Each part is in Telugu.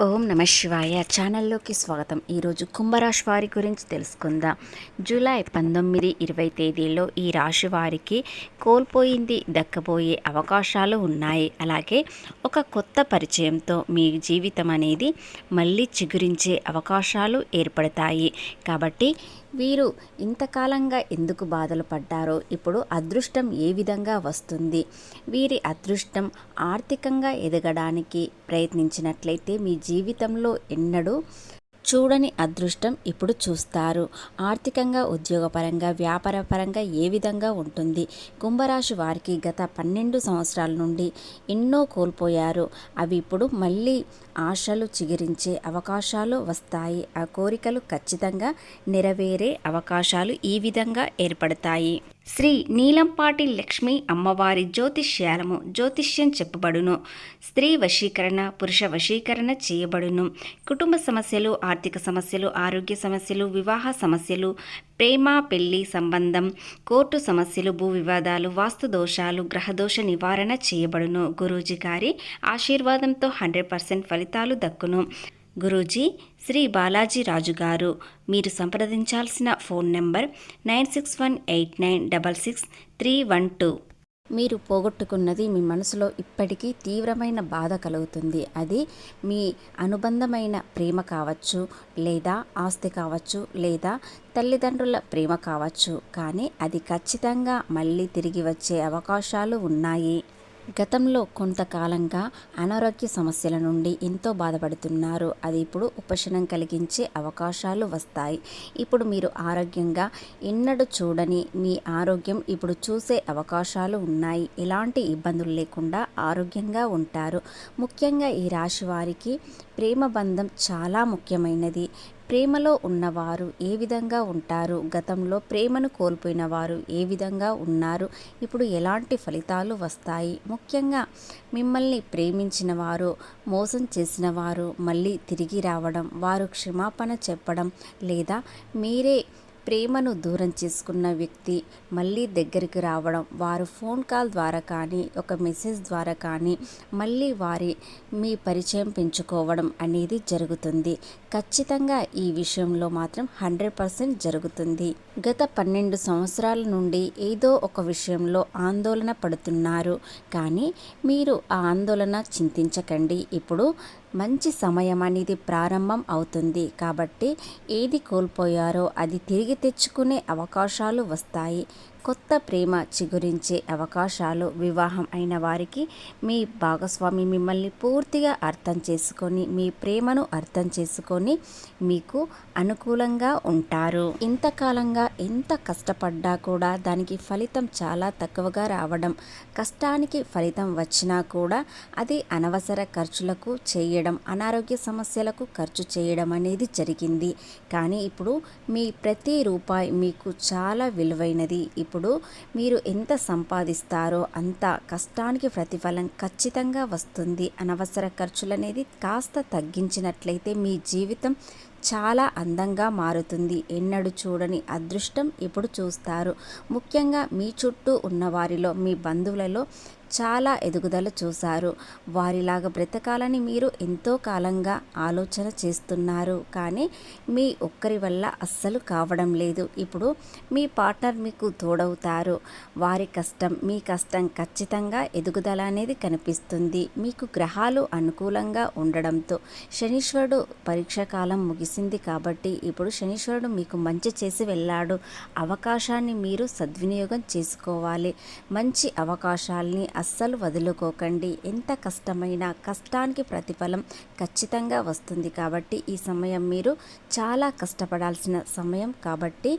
ఓం నమ శివాయ ఛానల్లోకి స్వాగతం. ఈరోజు కుంభరాశి వారి గురించి తెలుసుకుందాం. జూలై 19-20 తేదీల్లో ఈ రాశి వారికి కోల్పోయింది దక్కబోయే అవకాశాలు ఉన్నాయి. అలాగే ఒక కొత్త పరిచయంతో మీ జీవితం అనేది మళ్ళీ చిగురించే అవకాశాలు ఏర్పడతాయి. కాబట్టి వీరు ఇంతకాలంగా ఎందుకు బాధలు పడ్డారో ఇప్పుడు అదృష్టం ఏ విధంగా వస్తుంది, వీరి అదృష్టం ఆర్థికంగా ఎదగడానికి ప్రయత్నించినట్లయితే మీ జీవితంలో ఎన్నడూ చూడని అదృష్టం ఇప్పుడు చూస్తారు. ఆర్థికంగా, ఉద్యోగపరంగా, వ్యాపారపరంగా ఏ విధంగా ఉంటుంది? కుంభరాశి వారికి గత 12 సంవత్సరాల నుండి ఎన్నో కోల్పోయారు. అవి ఇప్పుడు మళ్ళీ ఆశలు చిగురించే అవకాశాలు వస్తాయి. ఆ కోరికలు ఖచ్చితంగా నెరవేరే అవకాశాలు ఈ విధంగా ఏర్పడతాయి. శ్రీ నీలంపాటి లక్ష్మీ అమ్మవారి జ్యోతిష్యాలము జ్యోతిష్యం చెప్పబడును. స్త్రీ వశీకరణ, పురుష వశీకరణ చేయబడును. కుటుంబ సమస్యలు, ఆర్థిక సమస్యలు, ఆరోగ్య సమస్యలు, వివాహ సమస్యలు, ప్రేమ పెళ్లి సంబంధం, కోర్టు సమస్యలు, భూ వివాదాలు, వాస్తు దోషాలు, గ్రహదోష నివారణ చేయబడును. గురూజీ గారి ఆశీర్వాదంతో 100% ఫలితాలు దక్కును. గురూజీ శ్రీ బాలాజీ రాజు గారు. మీరు సంప్రదించాల్సిన ఫోన్ నెంబర్ 9618966312. మీరు పోగొట్టుకున్నది మీ మనసులో ఇప్పటికీ తీవ్రమైన బాధ కలుగుతుంది. అది మీ అనుబంధమైన ప్రేమ కావచ్చు, లేదా ఆస్తి కావచ్చు, లేదా తల్లిదండ్రుల ప్రేమ కావచ్చు. కానీ అది ఖచ్చితంగా మళ్ళీ తిరిగి వచ్చే అవకాశాలు ఉన్నాయి. గతంలో కొంతకాలంగా అనారోగ్య సమస్యల నుండి ఎంతో బాధపడుతున్నారు. అది ఇప్పుడు ఉపశమనం కలిగించే అవకాశాలు వస్తాయి. ఇప్పుడు మీరు ఆరోగ్యంగా ఎన్నడూ చూడని మీ ఆరోగ్యం ఇప్పుడు చూసే అవకాశాలు ఉన్నాయి. ఎలాంటి ఇబ్బందులు లేకుండా ఆరోగ్యంగా ఉంటారు. ముఖ్యంగా ఈ రాశి వారికి ప్రేమ బంధం చాలా ముఖ్యమైనది. ప్రేమలో ఉన్నవారు ఏ విధంగా ఉంటారు, గతంలో ప్రేమను కోల్పోయిన వారు ఏ విధంగా ఉన్నారు, ఇప్పుడు ఎలాంటి ఫలితాలు వస్తాయి? ముఖ్యంగా మిమ్మల్ని ప్రేమించిన వారు, మోసం చేసిన వారు మళ్ళీ తిరిగి రావడం, వారు క్షమాపణ చెప్పడం, లేదా మీరే ప్రేమను దూరం చేసుకున్న వ్యక్తి మళ్ళీ దగ్గరికి రావడం, వారు ఫోన్ కాల్ ద్వారా కానీ ఒక మెసేజ్ ద్వారా కానీ మళ్ళీ మీ పరిచయం పెంచుకోవడం అనేది జరుగుతుంది. ఖచ్చితంగా ఈ విషయంలో మాత్రం 100% జరుగుతుంది. గత 12 సంవత్సరాల నుండి ఏదో ఒక విషయంలో ఆందోళన పడుతున్నారు. కానీ మీరు ఆ ఆందోళన చింతించకండి. ఇప్పుడు మంచి సమయం అనేది ప్రారంభం అవుతుంది. కాబట్టి ఏది కోల్పోయారో అది తిరిగి తెచ్చుకునే అవకాశాలు వస్తాయి. కొత్త ప్రేమ చిగురించే అవకాశాలు, వివాహం అయిన వారికి మీ భాగస్వామి మిమ్మల్ని పూర్తిగా అర్థం చేసుకొని, మీ ప్రేమను అర్థం చేసుకొని మీకు అనుకూలంగా ఉంటారు. ఇంతకాలంగా ఎంత కష్టపడ్డా కూడా దానికి ఫలితం చాలా తక్కువగా రావడం, కష్టానికి ఫలితం వచ్చినా కూడా అది అనవసర ఖర్చులకు చేయడం, అనారోగ్య సమస్యలకు ఖర్చు చేయడం అనేది జరిగింది. కానీ ఇప్పుడు మీ ప్రతి రూపాయి మీకు చాలా విలువైనది. ఇప్పుడు మీరు ఎంత సంపాదిస్తారో అంత కష్టానికి ప్రతిఫలం ఖచ్చితంగా వస్తుంది. అనవసర ఖర్చులు అనేది కాస్త తగ్గించినట్లయితే మీ జీవితం చాలా అందంగా మారుతుంది. ఎన్నడూ చూడని అదృష్టం ఇప్పుడు చూస్తారు. ముఖ్యంగా మీ చుట్టూ ఉన్న వారిలో, మీ బంధువులలో చాలా ఎదుగుదల చూశారు. వారిలాగా బ్రతకాలని మీరు ఎంతో కాలంగా ఆలోచన చేస్తున్నారు. కానీ మీ ఒక్కరి వల్ల అస్సలు కావడం లేదు. ఇప్పుడు మీ పార్ట్నర్ మీకు తోడవుతారు. వారి కష్టం, మీ కష్టం ఖచ్చితంగా ఎదుగుదల అనేది కనిపిస్తుంది. మీకు గ్రహాలు అనుకూలంగా ఉండడంతో శనీశ్వరుడు పరీక్ష కాలం ముగిసింది కాబట్టి ఇప్పుడు శనీశ్వరుడు మీకు మంచి చేసి వెళ్ళాడు. అవకాశాన్ని మీరు సద్వినియోగం చేసుకోవాలి. మంచి అవకాశాలని అస్సలు వదులుకోకండి. ఎంత కష్టమైనా కష్టానికి ప్రతిఫలం ఖచ్చితంగా వస్తుంది. కాబట్టి ఈ సమయం మీరు చాలా కష్టపడాల్సిన సమయం. కాబట్టి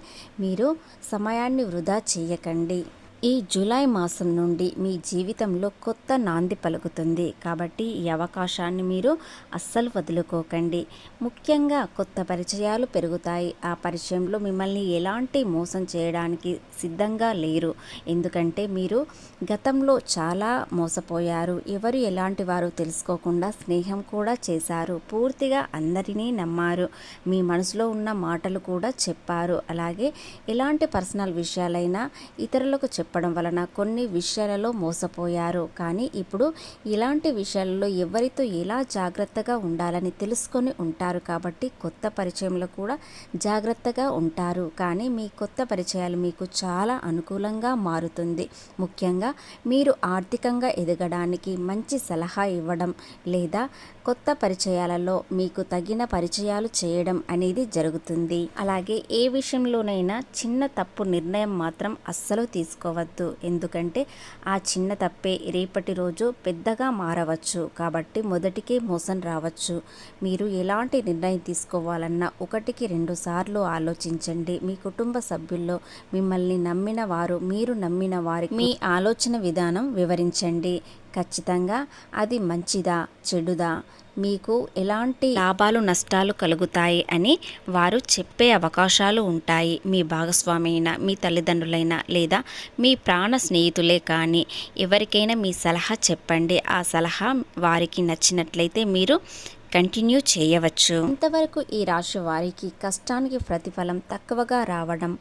మీరు సమయాన్ని వృధా చేయకండి. ఈ జూలై మాసం నుండి మీ జీవితంలో కొత్త నాంది పలుకుతుంది. కాబట్టి ఈ అవకాశాన్ని మీరు అస్సలు వదులుకోకండి. ముఖ్యంగా కొత్త పరిచయాలు పెరుగుతాయి. ఆ పరిచయంలో మిమ్మల్ని ఎలాంటి మోసం చేయడానికి సిద్ధంగా లేరు. ఎందుకంటే మీరు గతంలో చాలా మోసపోయారు. ఎవరు ఎలాంటి వారు తెలుసుకోకుండా స్నేహం కూడా చేశారు. పూర్తిగా అందరినీ నమ్మారు. మీ మనసులో ఉన్న మాటలు కూడా చెప్పారు. అలాగే ఎలాంటి పర్సనల్ విషయాలైనా ఇతరులకు చెప్పడం వలన కొన్ని విషయాలలో మోసపోయారు. కానీ ఇప్పుడు ఇలాంటి విషయాలలో ఎవరితో ఎలా జాగ్రత్తగా ఉండాలని తెలుసుకొని ఉంటారు కాబట్టి కొత్త పరిచయంలో కూడా జాగ్రత్తగా ఉంటారు. కానీ మీ కొత్త పరిచయాలు మీకు చాలా అనుకూలంగా మారుతుంది. ముఖ్యంగా మీరు ఆర్థికంగా ఎదగడానికి మంచి సలహా ఇవ్వడం లేదా కొత్త పరిచయాలలో మీకు తగిన పరిచయాలు చేయడం అనేది జరుగుతుంది. అలాగే ఏ విషయంలోనైనా చిన్న తప్పు నిర్ణయం మాత్రం అస్సలు తీసుకోవద్దు. ఎందుకంటే ఆ చిన్న తప్పే రేపటి రోజు పెద్దగా మారవచ్చు. కాబట్టి మొదటికే మోసం రావచ్చు. మీరు ఎలాంటి నిర్ణయం తీసుకోవాలన్నా 1-2 సార్లు ఆలోచించండి. మీ కుటుంబ సభ్యుల్లో మిమ్మల్ని నమ్మిన వారు, మీరు నమ్మిన వారికి మీ ఆలోచన విధానం వివరించండి. ఖచ్చితంగా అది మంచిదా చెడుదా, మీకు ఎలాంటి లాభాలు నష్టాలు కలుగుతాయి అని వారు చెప్పే అవకాశాలు ఉంటాయి. మీ భాగస్వామి అయినా, మీ తల్లిదండ్రులైనా లేదా మీ ప్రాణ స్నేహితులే కానీ ఎవరికైనా మీ సలహా చెప్పండి. ఆ సలహా వారికి నచ్చినట్లయితే మీరు కంటిన్యూ చేయవచ్చు. ఇంతవరకు ఈ రాశి వారికి కష్టానికి ప్రతిఫలం తక్కువగా రావడం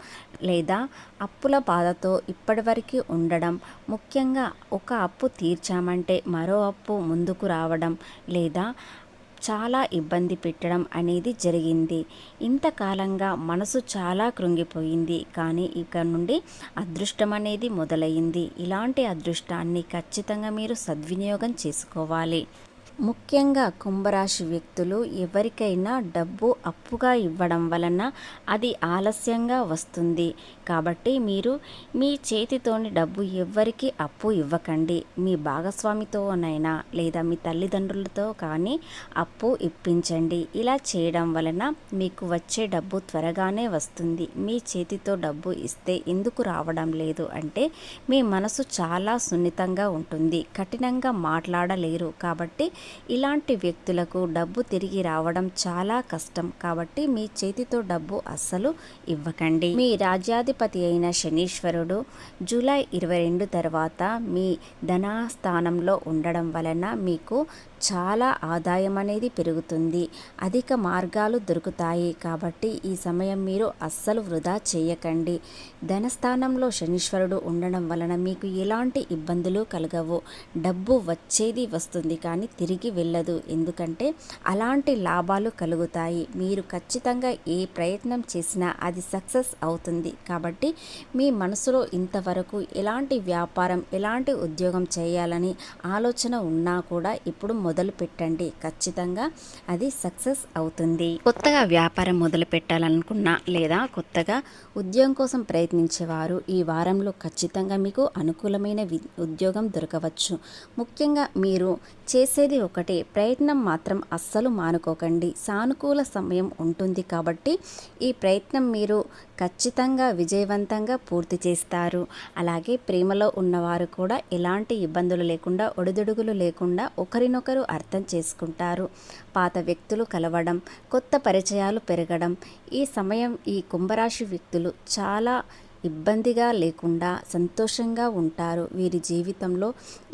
లేదా అప్పుల బాధతో ఇప్పటివరకు ఉండడం, ముఖ్యంగా ఒక అప్పు తీర్చామంటే మరో అప్పు ముందుకు రావడం లేదా చాలా ఇబ్బంది పెట్టడం అనేది జరిగింది. ఇంతకాలంగా మనసు చాలా కృంగిపోయింది. కానీ ఇక నుండి అదృష్టం అనేది మొదలైంది. ఇలాంటి అదృష్టాన్ని ఖచ్చితంగా మీరు సద్వినియోగం చేసుకోవాలి. ముఖ్యంగా కుంభరాశి వ్యక్తులు ఎవరికైనా డబ్బు అప్పుగా ఇవ్వడం వలన అది ఆలస్యంగా వస్తుంది. కాబట్టి మీరు మీ చేతితోని డబ్బు ఎవ్వరికి అప్పు ఇవ్వకండి. మీ భాగస్వామితోనైనా లేదా మీ తల్లిదండ్రులతో కానీ అప్పు ఇప్పించండి. ఇలా చేయడం వలన మీకు వచ్చే డబ్బు త్వరగానే వస్తుంది. మీ చేతితో డబ్బు ఇస్తే ఎందుకు రావడం లేదు అంటే మీ మనసు చాలా సున్నితంగా ఉంటుంది, కఠినంగా మాట్లాడలేరు. కాబట్టి ఇలాంటి వ్యక్తులకు డబ్బు తిరిగి రావడం చాలా కష్టం. కాబట్టి మీ చేతితో డబ్బు అస్సలు ఇవ్వకండి. మీ రాజ్యాధిపతి అయిన శనీశ్వరుడు జూలై 22 తర్వాత మీ ధనస్థానంలో ఉండడం వలన మీకు చాలా ఆదాయం అనేది పెరుగుతుంది. అధిక మార్గాలు దొరుకుతాయి. కాబట్టి ఈ సమయం మీరు అస్సలు వృధా చేయకండి. ధనస్థానంలో శనీశ్వరుడు ఉండడం వలన మీకు ఎలాంటి ఇబ్బందులు కలగవు. డబ్బు వచ్చేది వస్తుంది కానీ తిరిగి వెళ్ళదు. ఎందుకంటే అలాంటి లాభాలు కలుగుతాయి. మీరు ఖచ్చితంగా ఏ ప్రయత్నం చేసినా అది సక్సెస్ అవుతుంది. కాబట్టి మీ మనసులో ఇంతవరకు ఎలాంటి వ్యాపారం, ఎలాంటి ఉద్యోగం చేయాలని ఆలోచన ఉన్నా కూడా ఇప్పుడు మొదలు పెట్టండి. ఖచ్చితంగా అది సక్సెస్ అవుతుంది. కొత్తగా వ్యాపారం మొదలు పెట్టాలనుకున్నా లేదా కొత్తగా ఉద్యోగం కోసం ప్రయత్నించేవారు ఈ వారంలో ఖచ్చితంగా మీకు అనుకూలమైన ఉద్యోగం దొరకవచ్చు. ముఖ్యంగా మీరు చేసేది ఒకటే, ప్రయత్నం మాత్రం అస్సలు మానుకోకండి. సానుకూల సమయం ఉంటుంది కాబట్టి ఈ ప్రయత్నం మీరు ఖచ్చితంగా విజయవంతంగా పూర్తి చేస్తారు. అలాగే ప్రేమలో ఉన్నవారు కూడా ఎలాంటి ఇబ్బందులు లేకుండా, ఒడిదుడుగులు లేకుండా ఒకరినొకరు అర్థం చేసుకుంటారు. పాత వ్యక్తులు కలవడం, కొత్త పరిచయాలు పెరగడం, ఈ సమయం ఈ కుంభరాశి వ్యక్తులు చాలా ఇబ్బందిగా లేకుండా సంతోషంగా ఉంటారు. వీరి జీవితంలో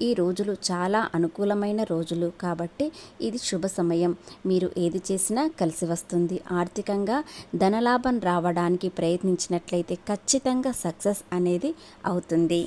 ఈ రోజులు చాలా అనుకూలమైన రోజులు కాబట్టి ఇది శుభ సమయం. మీరు ఏది చేసినా కలిసి వస్తుంది. ఆర్థికంగా ధనలాభం రావడానికి ప్రయత్నించినట్లయితే ఖచ్చితంగా సక్సెస్ అనేది అవుతుంది.